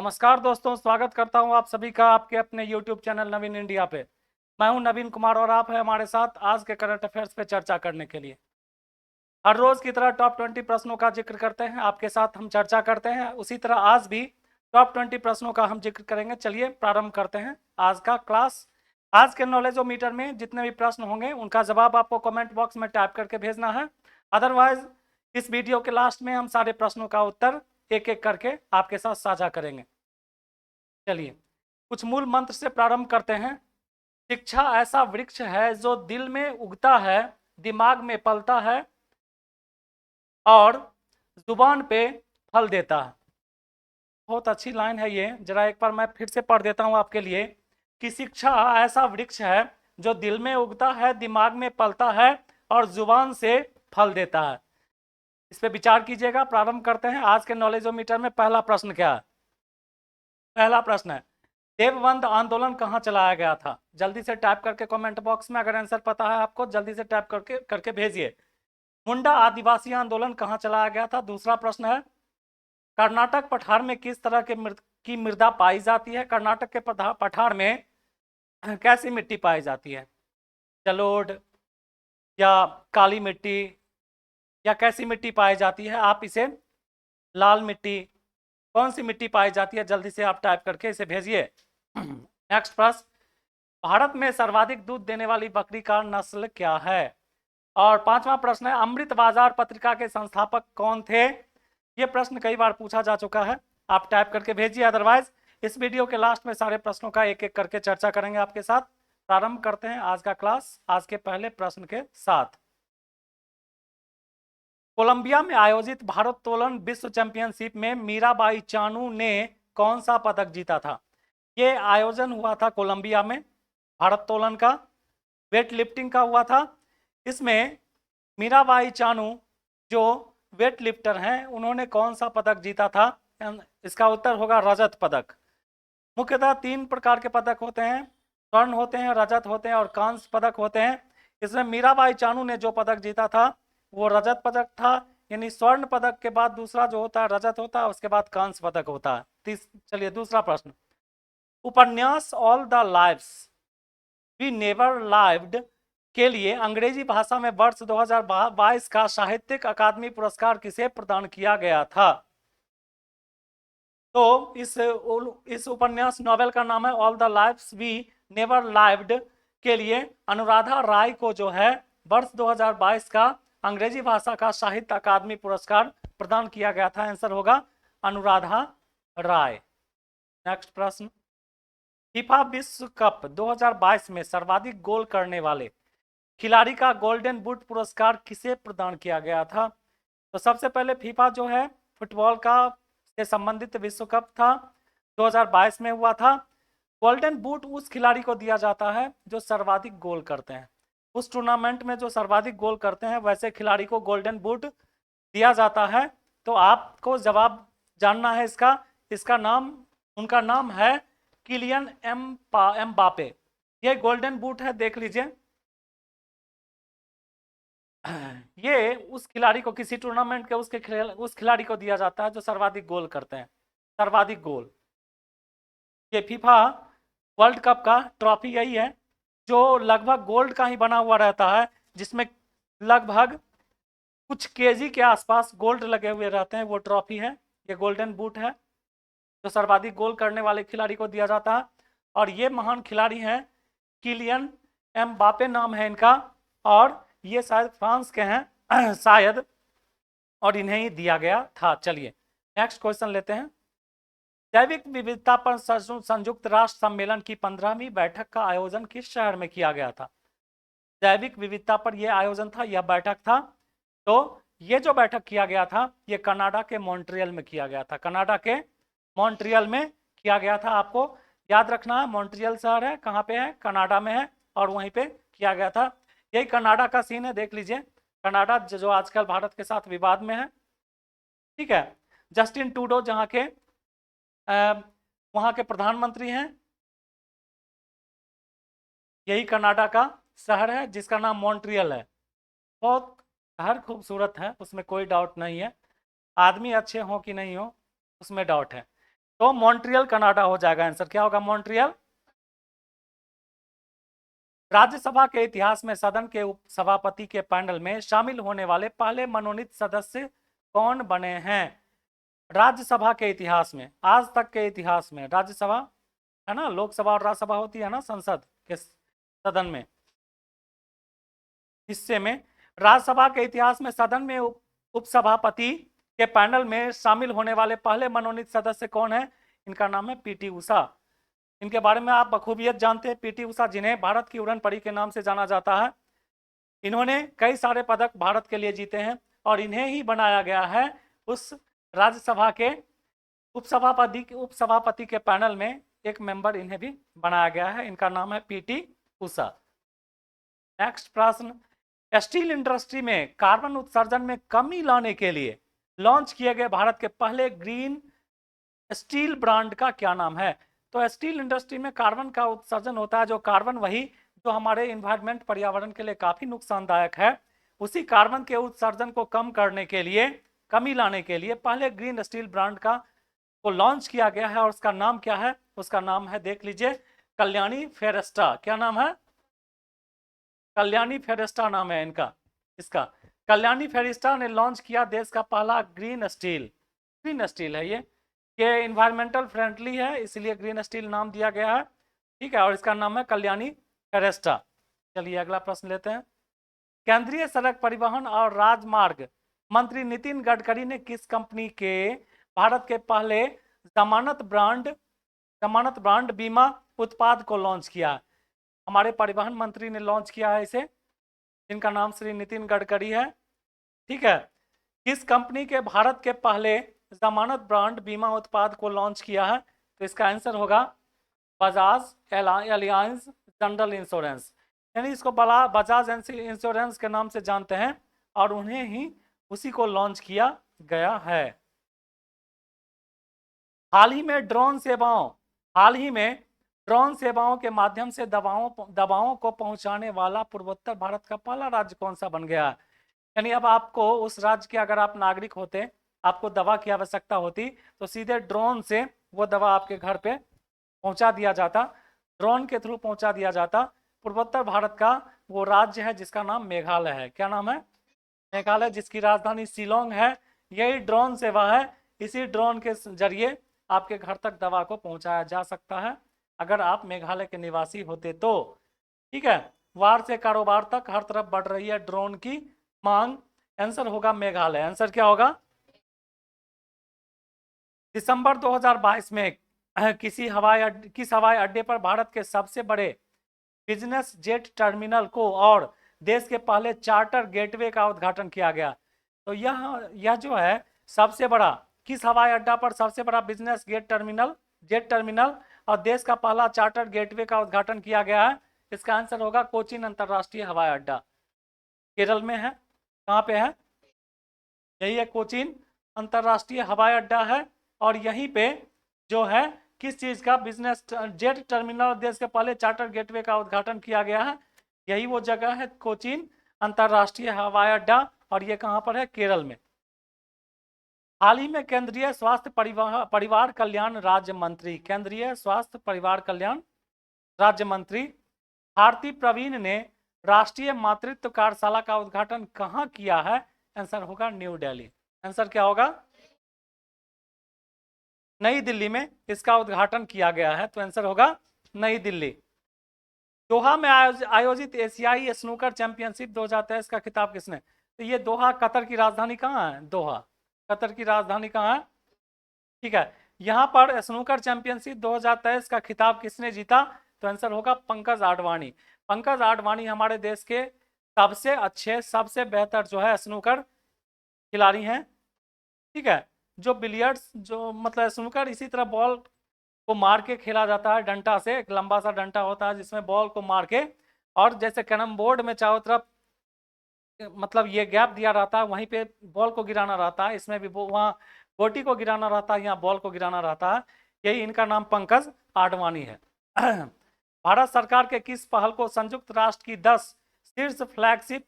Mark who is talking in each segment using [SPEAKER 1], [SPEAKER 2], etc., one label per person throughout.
[SPEAKER 1] नमस्कार दोस्तों, स्वागत करता हूं आप सभी का आपके अपने YouTube चैनल नवीन इंडिया पे। मैं हूं नवीन कुमार और आप हैं हमारे साथ आज के करंट अफेयर्स पे चर्चा करने के लिए। हर रोज की तरह टॉप 20 प्रश्नों का जिक्र करते हैं, आपके साथ हम चर्चा करते हैं। उसी तरह आज भी टॉप 20 प्रश्नों का हम जिक्र करेंगे। चलिए प्रारंभ करते हैं आज का क्लास। आज के नॉलेजोमीटर में जितने भी प्रश्न होंगे उनका जवाब आपको कमेंट बॉक्स में टाइप करके भेजना है। अदरवाइज इस वीडियो के लास्ट में हम सारे प्रश्नों का उत्तर एक एक करके आपके साथ साझा करेंगे। चलिए कुछ मूल मंत्र से प्रारंभ करते हैं। शिक्षा ऐसा वृक्ष है जो दिल में उगता है, दिमाग में पलता है और जुबान पे फल देता है। बहुत अच्छी लाइन है ये, जरा एक बार मैं फिर से पढ़ देता हूं आपके लिए कि शिक्षा ऐसा वृक्ष है जो दिल में उगता है, दिमाग में पलता है और जुबान से फल देता है। इस पे विचार कीजिएगा। प्रारंभ करते हैं। आज के नॉलेजोमीटर में पहला प्रश्न क्या है? पहला प्रश्न है, देवबंद आंदोलन कहां चलाया गया था? जल्दी से टाइप करके कमेंट बॉक्स में, अगर आंसर पता है आपको जल्दी से टाइप करके भेजिए। मुंडा आदिवासी आंदोलन कहां चलाया गया था? दूसरा प्रश्न है, कर्नाटक पठार में किस तरह की मृदा पाई जाती है? कर्नाटक के पठार में कैसी मिट्टी पाई जाती है? जलोढ़ या काली मिट्टी या कैसी मिट्टी पाई जाती है? आप इसे लाल मिट्टी, कौन सी मिट्टी पाई जाती है? जल्दी से आप टाइप करके इसे भेजिए। नेक्स्ट प्रश्न, भारत में सर्वाधिक दूध देने वाली बकरी का नस्ल क्या है? और पांचवा प्रश्न है, अमृत बाजार पत्रिका के संस्थापक कौन थे? यह प्रश्न कई बार पूछा जा चुका है, आप टाइप करके भेजिए। अदरवाइज इस वीडियो के लास्ट में सारे प्रश्नों का एक एक करके चर्चा करेंगे आपके साथ। प्रारंभ करते हैं आज का क्लास आज के पहले प्रश्न के साथ। कोलंबिया में आयोजित भारोत्तोलन विश्व चैंपियनशिप में मीराबाई चानू ने कौन सा पदक जीता था? ये आयोजन हुआ था कोलंबिया में, भारोत्तोलन का, वेट लिफ्टिंग का हुआ था। इसमें मीराबाई चानू जो वेट लिफ्टर हैं उन्होंने कौन सा पदक जीता था? इसका उत्तर होगा रजत पदक। मुख्यतः तीन प्रकार के पदक होते हैं, स्वर्ण होते हैं, रजत होते हैं और कांस्य पदक होते हैं। इसमें मीराबाई चानू ने जो पदक जीता था वो रजत पदक था, यानी स्वर्ण पदक के बाद दूसरा जो होता है रजत होता है, उसके बाद कांस्य पदक होता है। चलिए दूसरा प्रश्न, उपन्यास all the lives we never lived के लिए अंग्रेजी भाषा में वर्ष 2022 का साहित्यिक अकादमी पुरस्कार किसे प्रदान किया गया था? तो इस उपन्यास नॉवेल का नाम है all the lives we never lived के लिए अनुराधा राय को जो है वर्ष 2022 का अंग्रेजी भाषा का साहित्य अकादमी पुरस्कार प्रदान किया गया था। आंसर होगा अनुराधा राय। नेक्स्ट प्रश्न, फीफा विश्व कप 2022 में सर्वाधिक गोल करने वाले खिलाड़ी का गोल्डन बूट पुरस्कार किसे प्रदान किया गया था? तो सबसे पहले फीफा जो है फुटबॉल का से संबंधित विश्व कप था, 2022 में हुआ था। गोल्डन बूट उस खिलाड़ी को दिया जाता है जो सर्वाधिक गोल करते हैं। उस टूर्नामेंट में जो सर्वाधिक गोल करते हैं वैसे खिलाड़ी को गोल्डन बूट दिया जाता है। तो आपको जवाब जानना है इसका। इसका नाम, उनका नाम है किलियन एम्बापे। ये गोल्डन बूट है, देख लीजिए। ये उस खिलाड़ी को, किसी टूर्नामेंट के उस खिलाड़ी को दिया जाता है जो सर्वाधिक गोल करते हैं, सर्वाधिक गोल। ये फीफा वर्ल्ड कप का ट्रॉफी यही है जो लगभग गोल्ड का ही बना हुआ रहता है, जिसमें लगभग कुछ केजी के आसपास गोल्ड लगे हुए रहते हैं। वो ट्रॉफी है, ये गोल्डन बूट है जो सर्वाधिक गोल करने वाले खिलाड़ी को दिया जाता है। और ये महान खिलाड़ी हैं किलियन एम्बापे नाम है इनका, और ये शायद फ्रांस के हैं शायद, और इन्हें ही दिया गया था। चलिए नेक्स्ट क्वेश्चन लेते हैं। जैविक विविधता पर संयुक्त राष्ट्र सम्मेलन की 15वीं बैठक का आयोजन किस शहर में किया गया था? जैविक विविधता पर यह आयोजन था, यह बैठक था। तो ये जो बैठक किया गया था ये कनाडा के मॉन्ट्रियल में किया गया था। कनाडा के मॉन्ट्रियल में किया गया था। आपको याद रखना है, मॉन्ट्रियल शहर है, कहाँ पे है? कनाडा में है, और वहीं पे किया गया था। यही कनाडा का सीन है, देख लीजिए। कनाडा जो आजकल भारत के साथ विवाद में है, ठीक है। जस्टिन ट्रूडो जहाँ के वहाँ के प्रधानमंत्री हैं, यही कनाडा का शहर है जिसका नाम मॉन्ट्रियल है। बहुत शहर खूबसूरत है, उसमें कोई डाउट नहीं है। आदमी अच्छे हो कि नहीं हो उसमें डाउट है। तो मॉन्ट्रियल कनाडा हो जाएगा आंसर। क्या होगा? मॉन्ट्रियल। राज्यसभा के इतिहास में सदन के उपसभापति के पैनल में शामिल होने वाले पहले मनोनीत सदस्य कौन बने हैं? राज्यसभा के इतिहास में, आज तक के इतिहास में, राज्यसभा है ना, लोकसभा और राज्यसभा होती है ना संसद के सदन में, हिस्से में, राज्यसभा के इतिहास में सदन में उपसभापति के पैनल में शामिल होने वाले पहले मनोनीत सदस्य कौन है? इनका नाम है पीटी उषा। इनके बारे में आप बखूबियत जानते हैं। पीटी उषा, जिन्हें भारत की उड़न परी के नाम से जाना जाता है, इन्होंने कई सारे पदक भारत के लिए जीते हैं और इन्हें ही बनाया गया है उस राज्यसभा के उपसभापति के पैनल में, एक मेंबर इन्हें भी बनाया गया है। इनका नाम है पीटी उषा। नेक्स्ट प्रश्न, स्टील इंडस्ट्री में कार्बन उत्सर्जन में कमी लाने के लिए लॉन्च किए गए भारत के पहले ग्रीन स्टील ब्रांड का क्या नाम है? तो स्टील इंडस्ट्री में कार्बन का उत्सर्जन होता है, जो कार्बन वही जो हमारे इन्वायरमेंट पर्यावरण के लिए काफी नुकसानदायक है, उसी कार्बन के उत्सर्जन को कम करने के लिए, कमी लाने के लिए पहले ग्रीन स्टील ब्रांड का को लॉन्च किया गया है। और उसका नाम क्या है? उसका नाम है, देख लीजिए, कल्याणी फेरेस्टा। क्या नाम है? कल्याणी फेरेस्टा नाम है इनका, इसका कल्याणी फेरेस्टा ने लॉन्च किया देश का पहला ग्रीन स्टील। ग्रीन स्टील है ये इन्वायरमेंटल फ्रेंडली है, इसलिए ग्रीन स्टील नाम दिया गया है। ठीक है, और इसका नाम है कल्याणी फेरेस्टा। चलिए अगला प्रश्न लेते हैं। केंद्रीय सड़क परिवहन और राजमार्ग मंत्री नितिन गडकरी ने किस कंपनी के भारत के पहले जमानत ब्रांड बीमा उत्पाद को लॉन्च किया? हमारे परिवहन मंत्री ने लॉन्च किया है इसे, जिनका नाम श्री नितिन गडकरी है। ठीक है, किस कंपनी के भारत के पहले जमानत ब्रांड बीमा उत्पाद को लॉन्च किया है? तो इसका आंसर होगा बजाज एलियांज जनरल इंश्योरेंस, यानी इसको बजाज इंश्योरेंस के नाम से जानते हैं और उन्हें ही उसी को लॉन्च किया गया है। हाल ही में ड्रोन सेवाओं के माध्यम से दवाओं को पहुंचाने वाला पूर्वोत्तर भारत का पहला राज्य कौन सा बन गया? यानी अब आपको उस राज्य के, अगर आप नागरिक होते, आपको दवा की आवश्यकता होती, तो सीधे ड्रोन से वो दवा आपके घर पे पहुंचा दिया जाता, ड्रोन के थ्रू पहुंचा दिया जाता। पूर्वोत्तर भारत का वो राज्य है जिसका नाम मेघालय है। क्या नाम है? मेघालय, जिसकी राजधानी शिलोंग है। यही ड्रोन सेवा है, इसी ड्रोन के जरिए आपके घर तक दवा को पहुंचाया जा सकता है, अगर आप मेघालय के निवासी होते तो। ठीक है, वार से कारोबार तक हर तरफ बढ़ रही है ड्रोन की मांग। आंसर होगा मेघालय। आंसर क्या होगा? दिसंबर 2022 में किस हवाई अड्डे पर भारत के सबसे बड़े बिजनेस जेट टर्मिनल को और देश के पहले चार्टर गेटवे का उद्घाटन किया गया? तो यह जो है सबसे बड़ा, किस हवाई अड्डा पर सबसे बड़ा बिजनेस जेट टर्मिनल और देश का पहला चार्टर गेटवे का उद्घाटन किया गया है? इसका आंसर होगा कोचीन अंतरराष्ट्रीय हवाई अड्डा। केरल में है। कहाँ पे है? यही है, कोचीन अंतरराष्ट्रीय हवाई अड्डा है। और यहीं पे जो है किस चीज का बिजनेस जेट टर्मिनल, देश के पहले चार्टर गेटवे का उद्घाटन किया गया है? यही वो जगह है, कोचीन अंतरराष्ट्रीय हवाई अड्डा। और ये कहाँ पर है? केरल में। हाल ही में केंद्रीय स्वास्थ्य परिवार कल्याण राज्य मंत्री, केंद्रीय स्वास्थ्य परिवार कल्याण राज्य मंत्री भारती प्रवीण ने राष्ट्रीय मातृत्व कार्यशाला का उद्घाटन कहाँ किया है? आंसर होगा न्यू दिल्ली। आंसर क्या होगा? नई दिल्ली में इसका उद्घाटन किया गया है, तो आंसर होगा नई दिल्ली। दोहा में आयोजित एशियाई स्नूकर चैंपियनशिप 2023 का खिताब किसने? तो ये दोहा, कतर की राजधानी कहाँ है? दोहा, कतर की राजधानी कहाँ है? ठीक है, यहाँ पर स्नूकर चैंपियनशिप 2023 का खिताब किसने जीता? तो आंसर होगा पंकज आडवाणी। पंकज आडवाणी हमारे देश के सबसे अच्छे, सबसे बेहतर जो है स्नूकर खिलाड़ी हैं। ठीक है, जो बिलियर्ड्स, जो मतलब स्नूकर इसी तरह बॉल को मार के खेला जाता है, डंटा से, एक लंबा सा डंटा होता है जिसमें बॉल को मार के, और जैसे कैरम बोर्ड में चारों तरफ मतलब ये गैप दिया रहता है, वहीं पे बॉल को गिराना रहता है, इसमें भी वहाँ गोटी को गिराना रहता है, यहाँ बॉल को गिराना रहता है। यही इनका नाम पंकज आडवाणी है। भारत सरकार के किस पहल को संयुक्त राष्ट्र की 10 शीर्ष फ्लैगशिप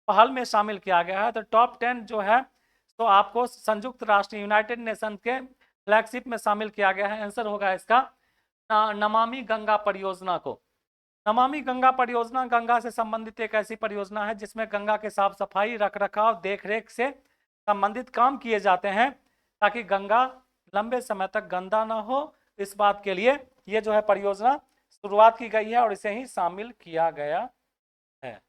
[SPEAKER 1] पहल में शामिल किया गया है? तो टॉप 10 जो है, तो आपको संयुक्त राष्ट्र यूनाइटेड नेशन के फ्लैगशिप में शामिल किया गया है? आंसर होगा इसका नमामि गंगा परियोजना को। नमामि गंगा परियोजना गंगा से संबंधित एक ऐसी परियोजना है जिसमें गंगा के साफ सफाई, रख रखाव, देखरेख से संबंधित काम किए जाते हैं ताकि गंगा लंबे समय तक गंदा ना हो। इस बात के लिए ये जो है परियोजना शुरुआत की गई है और इसे ही शामिल किया गया है।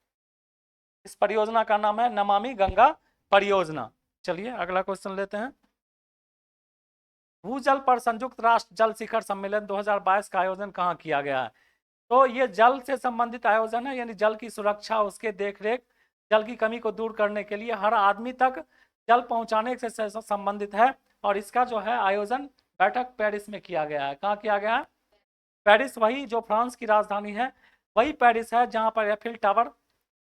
[SPEAKER 1] इस परियोजना का नाम है नमामि गंगा परियोजना। चलिए अगला क्वेश्चन लेते हैं। भूजल पर संयुक्त राष्ट्र जल शिखर सम्मेलन 2022 का आयोजन कहाँ किया गया है? तो ये जल से संबंधित आयोजन है, यानी जल की सुरक्षा, उसके देखरेख, जल की कमी को दूर करने के लिए हर आदमी तक जल पहुंचाने से संबंधित है। और इसका जो है आयोजन बैठक पेरिस में किया गया है। कहाँ किया गया है? पेरिस, वही जो फ्रांस की राजधानी है, वही पेरिस है जहाँ पर एफिल टावर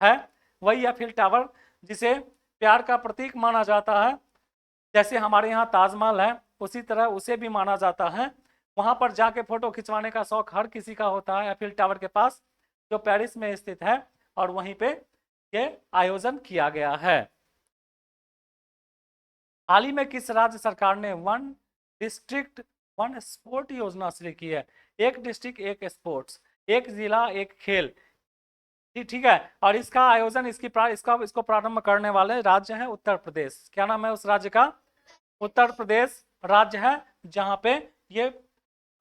[SPEAKER 1] है। वही एफिल टावर जिसे प्यार का प्रतीक माना जाता है, जैसे हमारे यहाँ ताजमहल है उसी तरह उसे भी माना जाता है। वहां पर जाके फोटो खिंचवाने का शौक हर किसी का होता है, एफिल टावर के पास जो पेरिस में स्थित है, और वहीं पे ये आयोजन किया गया है। हाल ही में किस राज्य सरकार ने वन डिस्ट्रिक्ट वन स्पोर्ट योजना शुरू की है? एक डिस्ट्रिक्ट एक स्पोर्ट्स, एक जिला एक खेल, ठीक है। और इसका आयोजन इसको प्रारंभ करने वाले राज्य है उत्तर प्रदेश। क्या नाम है उस राज्य का? उत्तर प्रदेश राज्य है जहां पे ये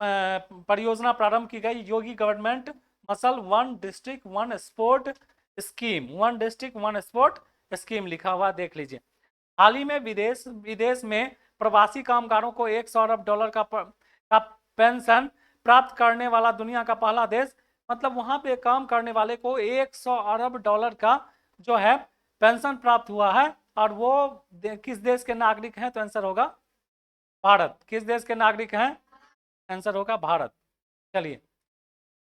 [SPEAKER 1] परियोजना प्रारंभ की गई। योगी गवर्नमेंट मसल one district one sport scheme, one district one sport scheme लिखा हुआ देख लीजिए। हाल ही में विदेश में प्रवासी कामगारों को $100 अरब का पेंशन प्राप्त करने वाला दुनिया का पहला देश, मतलब वहां पे काम करने वाले को $100 अरब का जो है पेंशन प्राप्त हुआ है। और वो किस देश के नागरिक हैं? तो आंसर होगा भारत। किस देश के नागरिक हैं? आंसर होगा भारत। चलिए,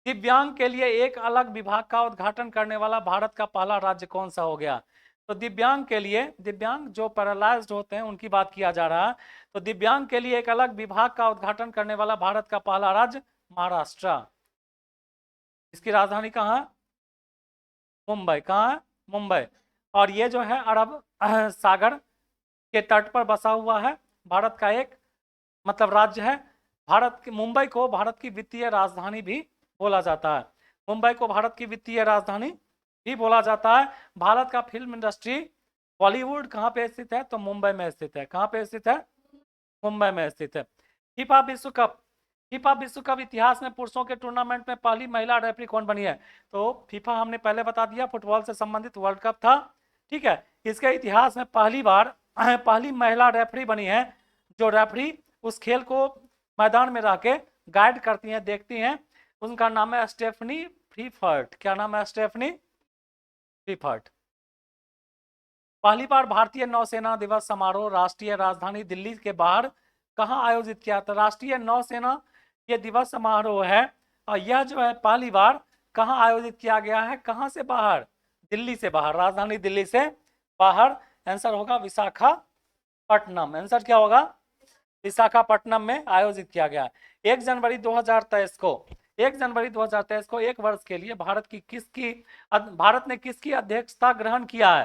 [SPEAKER 1] दिव्यांग के लिए एक अलग विभाग का उद्घाटन करने वाला भारत का पहला राज्य कौन सा हो गया? तो दिव्यांग के लिए, दिव्यांग जो पैरालाइज्ड होते हैं उनकी बात किया जा रहा है, तो दिव्यांग के लिए एक अलग विभाग का उद्घाटन करने वाला भारत का पहला राज्य महाराष्ट्र। इसकी राजधानी कहाँ है? मुंबई। कहाँ है? मुंबई। और ये जो है अरब सागर के तट पर बसा हुआ है, भारत का एक मतलब राज्य है। भारत की मुंबई को भारत की वित्तीय राजधानी भी बोला जाता है। मुंबई को भारत की वित्तीय राजधानी भी बोला जाता है। भारत का फिल्म इंडस्ट्री बॉलीवुड कहाँ पे स्थित है? तो मुंबई में स्थित है। कहाँ पे स्थित है? मुंबई में स्थित है। फीफा विश्व कप, फीफा विश्व कप इतिहास में पुरुषों के टूर्नामेंट में पहली महिला रेफरी कौन बनी है? तो फीफा हमने पहले बता दिया, फुटबॉल से संबंधित वर्ल्ड कप था, ठीक है। इसके इतिहास में पहली बार पहली महिला रेफरी बनी है। जो रेफरी उस खेल को मैदान में रह के गाइड करती हैं, देखती हैं, उनका नाम है स्टेफनी फ्रीफर्ट। क्या नाम है? स्टेफनी फ्रीफर्ट। पहली बार भारतीय नौसेना दिवस समारोह राष्ट्रीय राजधानी दिल्ली के बाहर कहां आयोजित किया? तो राष्ट्रीय नौसेना ये दिवस समारोह है और यह जो है पहली बार कहां आयोजित किया गया है? कहां से बाहर? दिल्ली से बाहर, राजधानी दिल्ली से बाहर। आंसर होगा विशाखापट्टनम। आंसर क्या होगा? विशाखापट्टनम में आयोजित किया गया। 1 जनवरी 2023 को 1 जनवरी 2023 को एक वर्ष के लिए भारत ने किसकी अध्यक्षता ग्रहण किया है?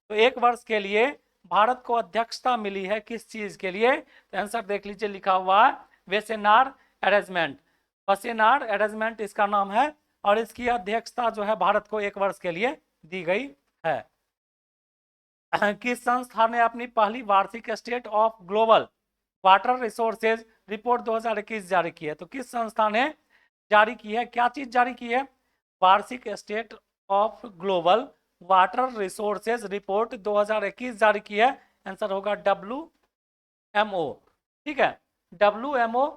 [SPEAKER 1] तो एक वर्ष के लिए भारत को अध्यक्षता मिली है किस चीज के लिए? तो आंसर देख लीजिए, लिखा हुआ है वेसेनार अरेंजमेंट। वेसेनार अरेंजमेंट इसका नाम है और इसकी अध्यक्षता जो है भारत को एक वर्ष के लिए दी गई है। किस संस्था ने अपनी पहली वार्षिक state of global water resources report 2021 जारी की है? तो किस संस्था ने जारी की है? क्या चीज जारी की है? वार्षिक state of global water resources report 2021 जारी की है। आंसर होगा WMO, ठीक है, WMO,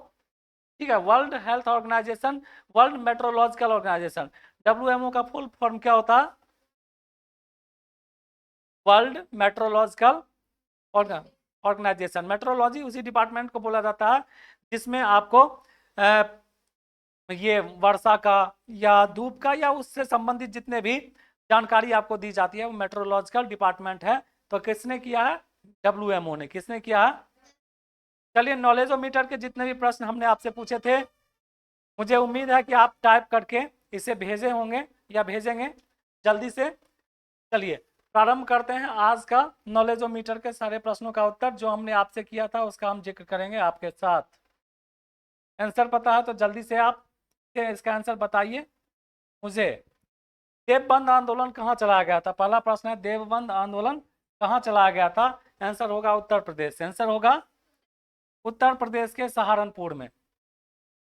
[SPEAKER 1] ठीक है, world health organisation, world meteorological organisation. WMO का फुल फॉर्म क्या होता है? World meteorological organisation. मेट्रोलॉजी उसी डिपार्टमेंट को बोला जाता है जिसमें आपको ये वर्षा का या धूप का या उससे संबंधित जितने भी जानकारी आपको दी जाती है वो मेट्रोलॉजिकल डिपार्टमेंट है। तो किसने किया है? WMO ने। किसने किया है? चलिए, नॉलेजोमीटर के जितने भी प्रश्न हमने आपसे पूछे थे, मुझे उम्मीद है कि आप टाइप करके इसे भेजे होंगे या भेजेंगे जल्दी से। चलिए, प्रारंभ करते हैं आज का नॉलेजोमीटर के सारे प्रश्नों का उत्तर जो हमने आपसे किया था उसका हम जिक्र करेंगे आपके साथ। आंसर पता है तो जल्दी से आप इसका आंसर बताइए मुझे। देवबंद आंदोलन कहाँ चला गया था? पहला प्रश्न है, देवबंद आंदोलन कहाँ चला गया था? आंसर होगा उत्तर प्रदेश। आंसर होगा उत्तर प्रदेश के सहारनपुर में।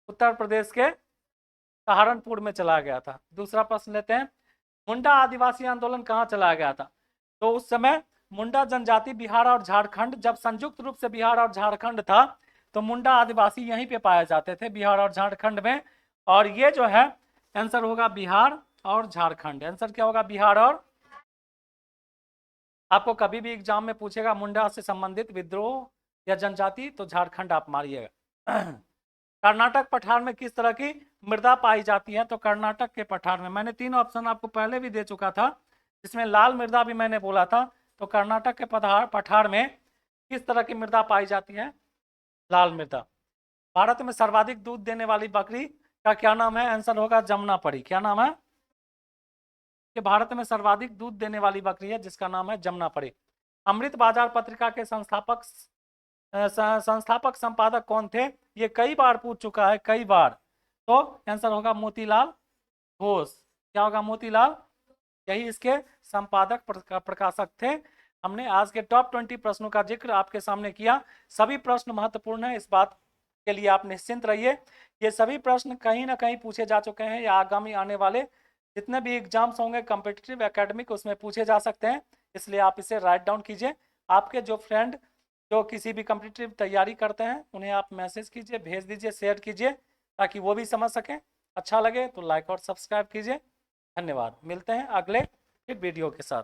[SPEAKER 1] उत्तर प्रदेश के सहारनपुर में चला गया था। दूसरा प्रश्न लेते हैं, मुंडा आदिवासी आंदोलन कहाँ चला गया था? तो उस समय मुंडा जनजाति बिहार और झारखंड, जब संयुक्त रूप से बिहार और झारखंड था तो मुंडा आदिवासी यहीं पे पाए जाते थे, बिहार और झारखंड में। और ये जो है आंसर होगा बिहार और झारखंड। आंसर क्या होगा? बिहार और। आपको कभी भी एग्जाम में पूछेगा मुंडा से संबंधित विद्रोह या जनजाति तो झारखंड आप मारिएगा। कर्नाटक पठार में किस तरह की मृदा पाई जाती है? तो कर्नाटक के पठार में, मैंने 3 ऑप्शन आपको पहले भी दे चुका था, जिसमें लाल मृदा भी मैंने बोला था। तो कर्नाटक के पठार में किस तरह की मृदा पाई जाती है? लाल मृदा। भारत में सर्वाधिक दूध देने वाली बकरी का क्या नाम है? आंसर होगा जमुनापरी। क्या नाम है? कि भारत में सर्वाधिक दूध देने वाली बकरी है जिसका नाम है जमुनापरी। अमृत बाजार पत्रिका के संस्थापक संपादक कौन थे? ये कई बार पूछ चुका है, कई बार। तो आंसर होगा मोतीलाल घोष। क्या होगा? मोतीलाल। यही इसके संपादक प्रकाशक थे। हमने आज के टॉप 20 प्रश्नों का जिक्र आपके सामने किया। सभी प्रश्न महत्वपूर्ण है, इस बात के लिए आप निश्चिंत रहिए। ये सभी प्रश्न कहीं ना कहीं पूछे जा चुके हैं या आगामी आने वाले जितने भी एग्जाम्स होंगे कॉम्पिटिटिव एकेडमिक उसमें पूछे जा सकते हैं, इसलिए आप इसे राइट डाउन कीजिए। आपके जो फ्रेंड जो किसी भी कॉम्पिटिटिव तैयारी करते हैं उन्हें आप मैसेज कीजिए, भेज दीजिए, शेयर कीजिए ताकि वो भी समझ सकें। अच्छा लगे तो लाइक और सब्सक्राइब कीजिए। धन्यवाद। मिलते हैं अगले वीडियो के साथ।